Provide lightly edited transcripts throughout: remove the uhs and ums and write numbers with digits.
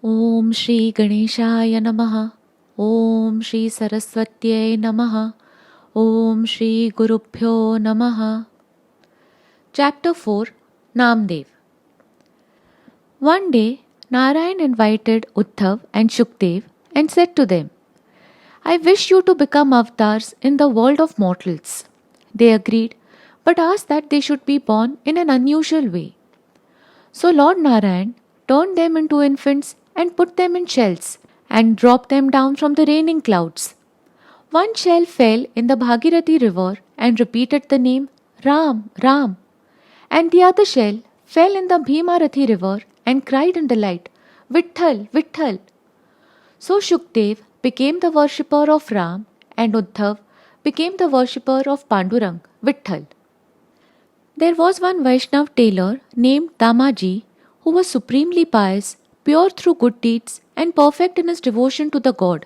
ओम श्री गणेशाय नमः। ओम श्री सरस्वत्यै नमः। ओम श्री गुरुभ्यो नमः। Chapter 4 Namdev. One day, Narayan invited Uddhav and Shukdev and said to them, I wish you to become avatars in the world of mortals. They agreed, but asked that they should be born in an unusual way. So Lord Narayan turned them into infants and put them in shells and dropped them down from the raining clouds. One shell fell in the Bhagirathi river and repeated the name Ram, Ram, and the other shell fell in the Bhimarathi river and cried in delight, Vitthal, Vitthal. So Shukdev became the worshipper of Ram and Uddhav became the worshipper of Pandurang, Vitthal. There was one Vaishnav tailor named Damaji who was supremely pious, pure through good deeds, and perfect in his devotion to the god,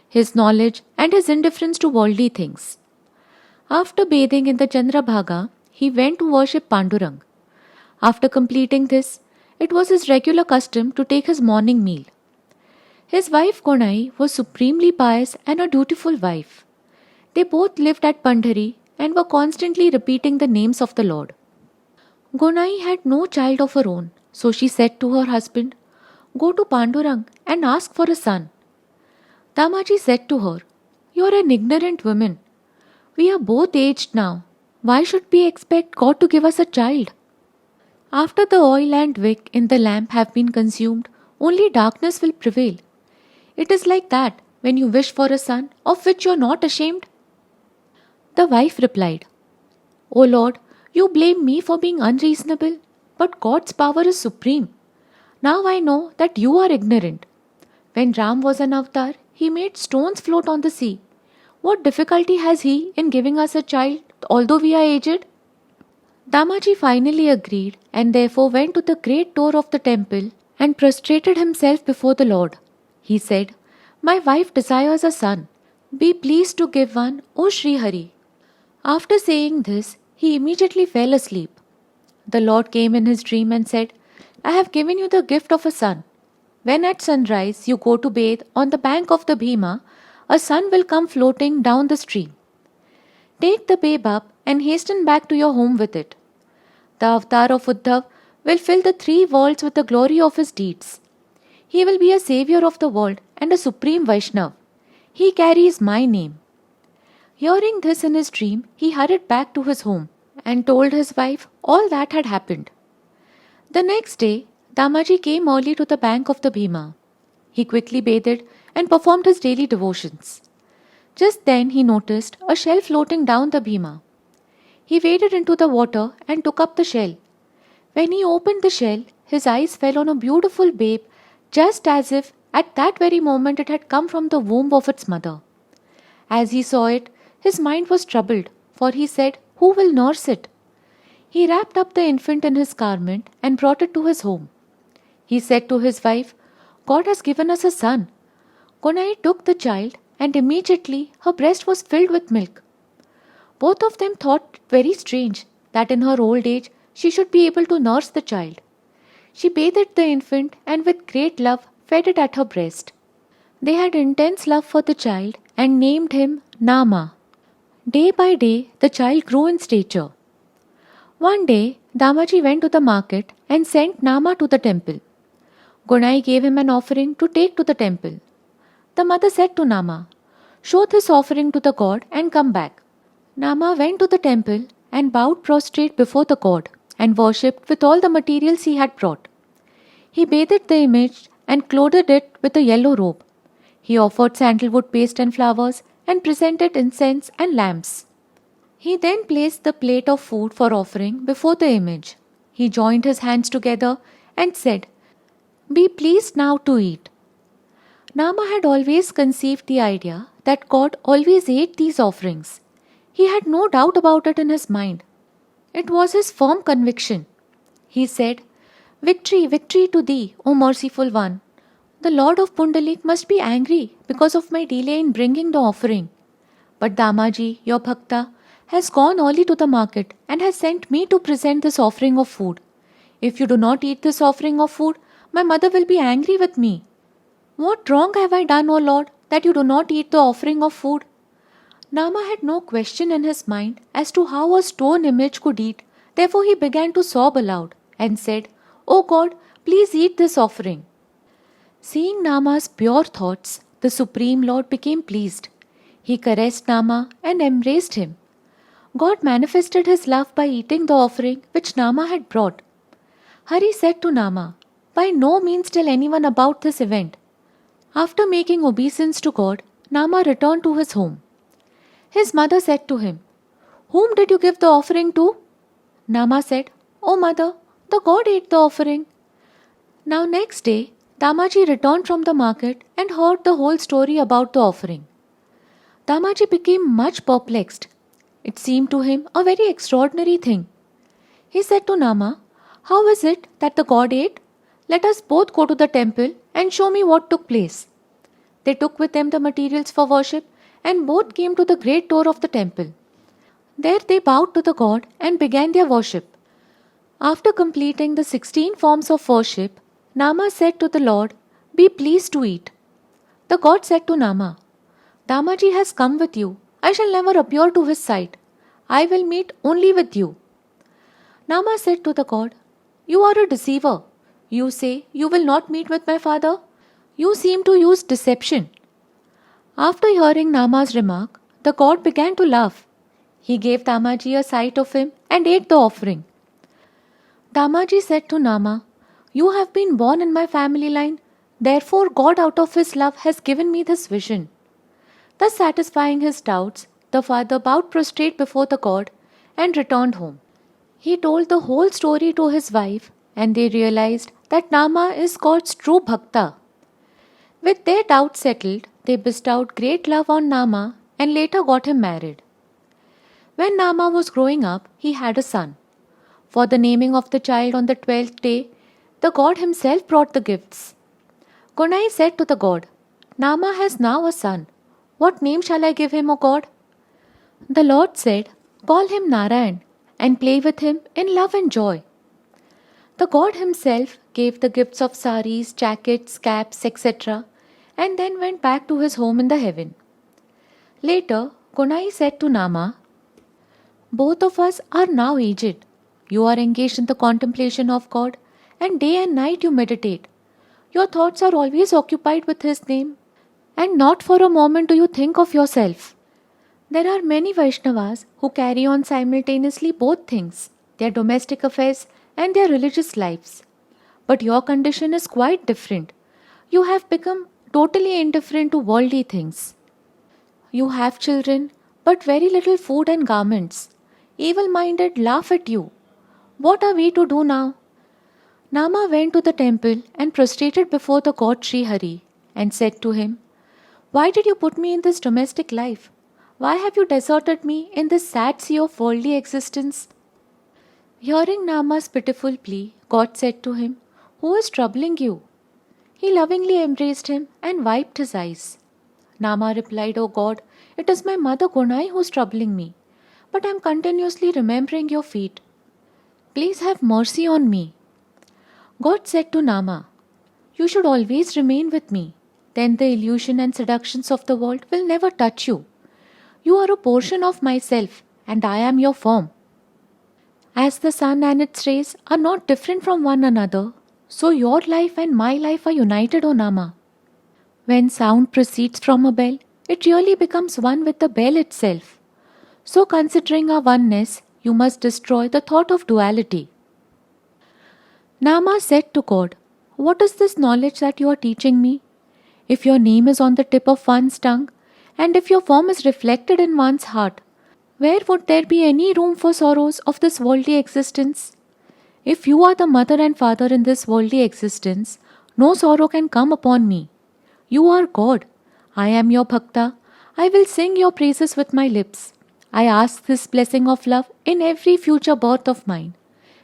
his knowledge, and his indifference to worldly things. After bathing in the Chandrabhaga, he went to worship Pandurang. After completing this, it was his regular custom to take his morning meal. His wife Gonai was supremely pious and a dutiful wife. They both lived at Pandhari and were constantly repeating the names of the Lord. Gonai had no child of her own, so she said to her husband, Go to Pandurang and ask for a son. Damaji said to her, You are an ignorant woman. We are both aged now. Why should we expect God to give us a child? After the oil and wick in the lamp have been consumed, only darkness will prevail. It is like that when you wish for a son of which you are not ashamed. The wife replied, O Lord, you blame me for being unreasonable, but God's power is supreme. Now I know that you are ignorant. When Ram was an avatar, he made stones float on the sea. What difficulty has he in giving us a child, although we are aged? Damaji finally agreed and therefore went to the great door of the temple and prostrated himself before the Lord. He said, My wife desires a son. Be pleased to give one, O Sri Hari. After saying this, he immediately fell asleep. The Lord came in his dream and said, I have given you the gift of a son. When at sunrise you go to bathe on the bank of the Bhima, a son will come floating down the stream. Take the babe up and hasten back to your home with it. The avatar of Uddhav will fill the three worlds with the glory of his deeds. He will be a savior of the world and a supreme Vaishnav. He carries my name. Hearing this in his dream, he hurried back to his home and told his wife all that had happened. The next day, Damaji came early to the bank of the Bhima. He quickly bathed and performed his daily devotions. Just then he noticed a shell floating down the Bhima. He waded into the water and took up the shell. When he opened the shell, his eyes fell on a beautiful babe, just as if at that very moment it had come from the womb of its mother. As he saw it, his mind was troubled, for he said, Who will nurse it? He wrapped up the infant in his garment and brought it to his home. He said to his wife, God has given us a son. Gonai took the child and immediately her breast was filled with milk. Both of them thought it very strange that in her old age she should be able to nurse the child. She bathed the infant and with great love fed it at her breast. They had intense love for the child and named him Nama. Day by day, the child grew in stature. One day, Damaji went to the market and sent Nama to the temple. Gonai gave him an offering to take to the temple. The mother said to Nama, Show this offering to the god and come back. Nama went to the temple and bowed prostrate before the god and worshipped with all the materials he had brought. He bathed the image and clothed it with a yellow robe. He offered sandalwood paste and flowers and presented incense and lamps. He then placed the plate of food for offering before the image. He joined his hands together and said, Be pleased now to eat. Nama had always conceived the idea that God always ate these offerings. He had no doubt about it in his mind. It was his firm conviction. He said, Victory, victory to thee, O merciful one. The Lord of Pundalik must be angry because of my delay in bringing the offering. But Damaji, your Bhakta, has gone early to the market and has sent me to present this offering of food. If you do not eat this offering of food, My mother will be angry with me. What wrong have I done, O Lord, that you do not eat the offering of food? Nama had no question in his mind as to how a stone image could eat. Therefore he began to sob aloud and said, O God, please eat this offering. Seeing Nama's pure thoughts, the Supreme Lord became pleased. He caressed Nama and embraced him. God manifested his love by eating the offering which Nama had brought. Hari said to Nama, by no means tell anyone about this event. After making obeisance to God, Nama returned to his home. His mother said to him, whom did you give the offering to? Nama said, O mother, the god ate the offering. Now next day, Damaji returned from the market and heard the whole story about the offering. Damaji became much perplexed. It seemed to him a very extraordinary thing. He said to Nama, how is it that the god ate? Let us both go to the temple and show me what took place. They took with them the materials for worship and both came to the great door of the temple. There they bowed to the god and began their worship. After completing the 16 forms of worship, Nama said to the Lord, be pleased to eat. The god said to Nama, Damaji has come with you. I shall never appear to his sight. I will meet only with you. Nama said to the god, you are a deceiver. You say you will not meet with my father. You seem to use deception. After hearing Nama's remark, the god began to laugh. He gave Damaji a sight of him and ate the offering. Damaji said to Nama, you have been born in my family line, therefore God out of his love has given me this vision. Thus satisfying his doubts, the father bowed prostrate before the god and returned home. He told the whole story to his wife and they realized that Nama is God's true Bhakta. With their doubts settled, they bestowed great love on Nama and later got him married. When Nama was growing up, he had a son. For the naming of the child on the 12th day, the god himself brought the gifts. Gunai said to the god, Nama has now a son. What name shall I give him, O God? The Lord said, call him Narayan and play with him in love and joy. The god himself gave the gifts of saris, jackets, caps, etc. and then went back to his home in the heaven. Later, Gunai said to Nama, both of us are now aged. You are engaged in the contemplation of God and day and night you meditate. Your thoughts are always occupied with His name and not for a moment do you think of yourself. There are many Vaishnavas who carry on simultaneously both things, their domestic affairs and their religious lives. But your condition is quite different. You have become totally indifferent to worldly things. You have children, but very little food and garments. Evil-minded laugh at you. What are we to do now? Nama went to the temple and prostrated before the god Sri Hari and said to him, why did you put me in this domestic life? Why have you deserted me in this sad sea of worldly existence? Hearing Nama's pitiful plea, God said to him, who is troubling you? He lovingly embraced him and wiped his eyes. Nama replied, O God, it is my mother Gunai who is troubling me, but I am continuously remembering your feet. Please have mercy on me. God said to Nama, you should always remain with me. Then the illusion and seductions of the world will never touch you. You are a portion of myself and I am your form. As the sun and its rays are not different from one another, so your life and my life are united, O Nama. When sound proceeds from a bell, it really becomes one with the bell itself. So considering our oneness, you must destroy the thought of duality. Nama said to God, what is this knowledge that you are teaching me? If your name is on the tip of one's tongue, and if your form is reflected in one's heart, where would there be any room for sorrows of this worldly existence? If you are the mother and father in this worldly existence, no sorrow can come upon me. You are God. I am your Bhakta. I will sing your praises with my lips. I ask this blessing of love in every future birth of mine.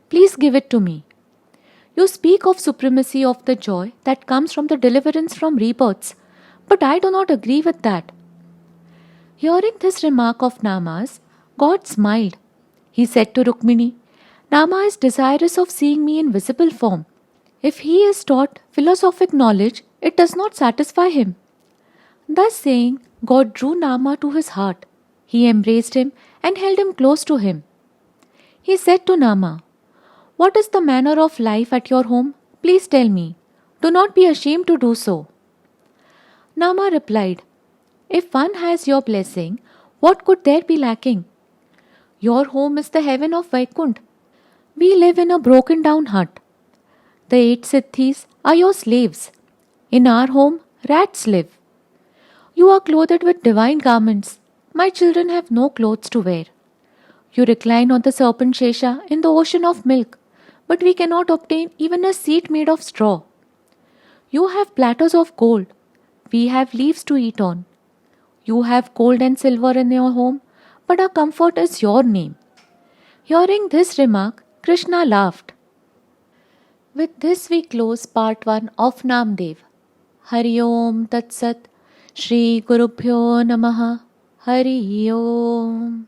Please give it to me. You speak of supremacy of the joy that comes from the deliverance from rebirths, but I do not agree with that. Hearing this remark of Nama's, God smiled. He said to Rukmini, Nama is desirous of seeing me in visible form. If he is taught philosophic knowledge, it does not satisfy him. Thus saying, God drew Nama to his heart. He embraced him and held him close to him. He said to Nama, "What is the manner of life at your home? Please tell me. Do not be ashamed to do so." Nama replied, "If one has your blessing, what could there be lacking? Your home is the heaven of Vaikunt. We live in a broken down hut. The 8 Siddhis are your slaves. In our home, rats live. You are clothed with divine garments. My children have no clothes to wear. You recline on the serpent Shesha in the ocean of milk, but we cannot obtain even a seat made of straw. You have platters of gold. We have leaves to eat on. You have gold and silver in your home, but our comfort is your name." Hearing this remark, Krishna laughed. With this we close part 1 of Namdev. Hari Om Tat Sat. Shri Gurubhyo Namaha. Hari Om.